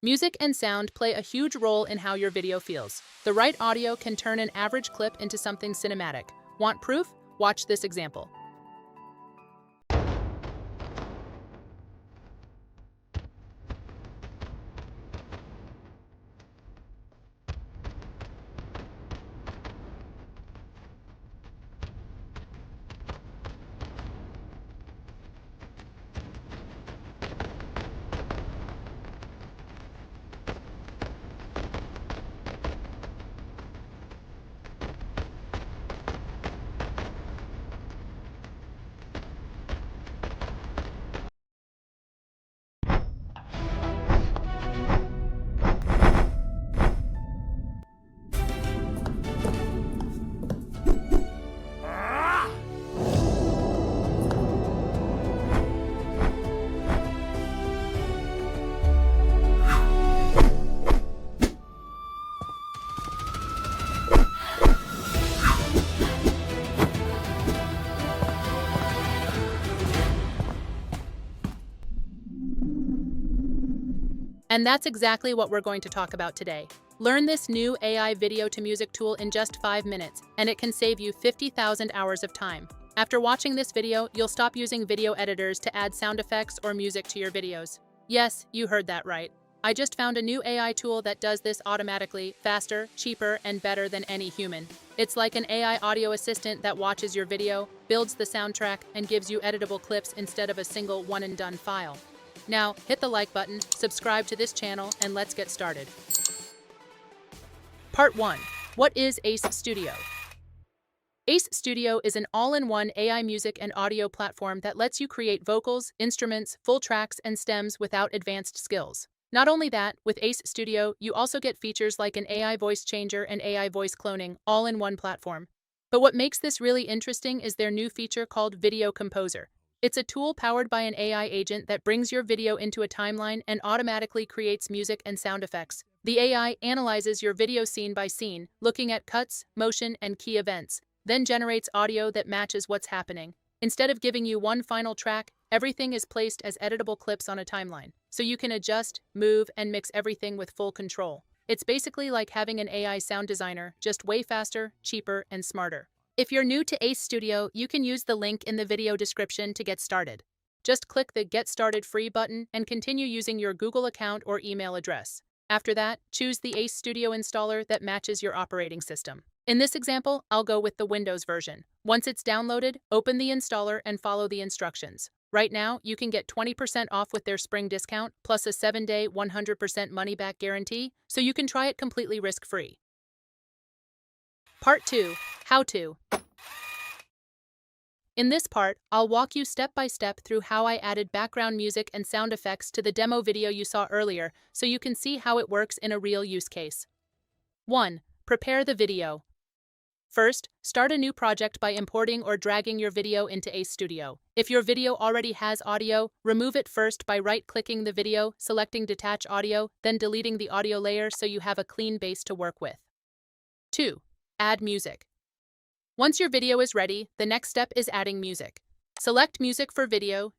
Music and sound play a huge role in how your video feels. The right audio can turn an average clip into something cinematic. Want proof? Watch this example. And that's exactly what we're going to talk about today. Learn this new AI video to music tool in just 5 minutes, and it can save you 50,000 hours of time. After watching this video, you'll stop using video editors to add sound effects or music to your videos. Yes, you heard that right. I just found a new AI tool that does this automatically, faster, cheaper, and better than any human. It's like an AI audio assistant that watches your video, builds the soundtrack, and gives you editable clips instead of a single one-and-done file. Now, hit the like button, subscribe to this channel, and let's get started. Part 1. What is Ace Studio? Ace Studio is an all-in-one AI music and audio platform that lets you create vocals, instruments, full tracks, and stems without advanced skills. Not only that, with Ace Studio, you also get features like an AI voice changer and AI voice cloning, all in one platform. But what makes this really interesting is their new feature called Video Composer. It's a tool powered by an AI agent that brings your video into a timeline and automatically creates music and sound effects. The AI analyzes your video scene by scene, looking at cuts, motion, and key events, then generates audio that matches what's happening. Instead of giving you one final track, everything is placed as editable clips on a timeline, so you can adjust, move, and mix everything with full control. It's basically like having an AI sound designer, just way faster, cheaper, and smarter. If you're new to Ace Studio, you can use the link in the video description to get started. Just click the Get Started Free button and continue using your Google account or email address. After that, choose the Ace Studio installer that matches your operating system. In this example, I'll go with the Windows version. Once it's downloaded, open the installer and follow the instructions. Right now, you can get 20% off with their spring discount, plus a 7-day 100% money-back guarantee, so you can try it completely risk-free. Part 2. How to. In this part, I'll walk you step by step through how I added background music and sound effects to the demo video you saw earlier, so you can see how it works in a real use case. 1. Prepare the video. First, start a new project by importing or dragging your video into Ace Studio. If your video already has audio, remove it first by right-clicking the video, selecting Detach Audio, then deleting the audio layer so you have a clean base to work with. 2. Add music. Once your video is ready, the next step is adding music. Select Music for Video,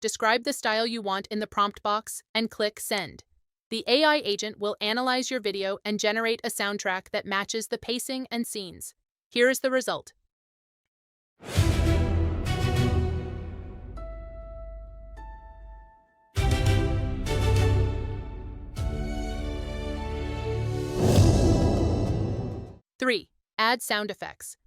describe the style you want in the prompt box, and click Send. The AI agent will analyze your video and generate a soundtrack that matches the pacing and scenes. Here is the result. Three. Add sound effects.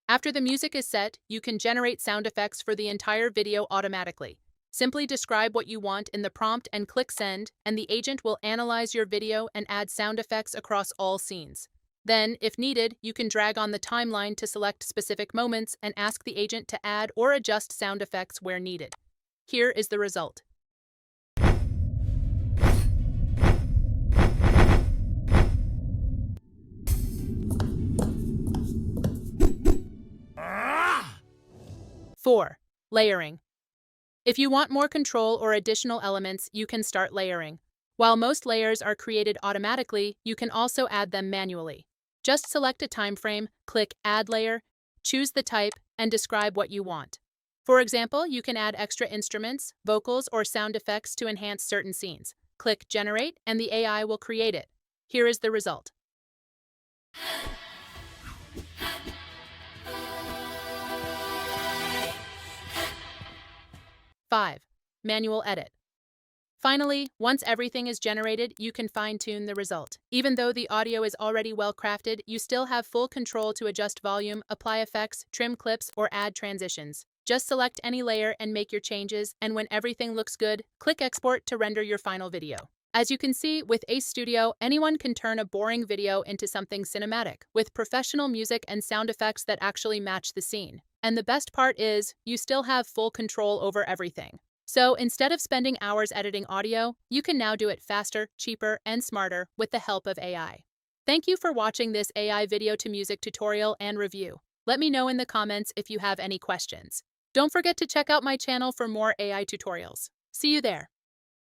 After the music is set, you can generate sound effects for the entire video automatically. Simply describe what you want in the prompt and click Send, and the agent will analyze your video and add sound effects across all scenes. Then, if needed, you can drag on the timeline to select specific moments and ask the agent to add or adjust sound effects where needed. Here is the result. Four. Layering. If you want more control or additional elements, you can start layering. While most layers are created automatically, you can also add them manually. Just select a time frame, click Add Layer, choose the type, and describe what you want. For example, you can add extra instruments, vocals, or sound effects to enhance certain scenes. Click Generate, and the AI will create it. Here is the result. 5. Manual edit. Finally, once everything is generated, you can fine-tune the result. Even though the audio is already well-crafted, you still have full control to adjust volume, apply effects, trim clips, or add transitions. Just select any layer and make your changes, and when everything looks good, click Export to render your final video. As you can see, with Ace Studio, anyone can turn a boring video into something cinematic, with professional music and sound effects that actually match the scene. And the best part is, you still have full control over everything. So instead of spending hours editing audio, you can now do it faster, cheaper, and smarter with the help of AI. Thank you for watching this AI video to music tutorial and review. Let me know in the comments if you have any questions. Don't forget to check out my channel for more AI tutorials. See you there.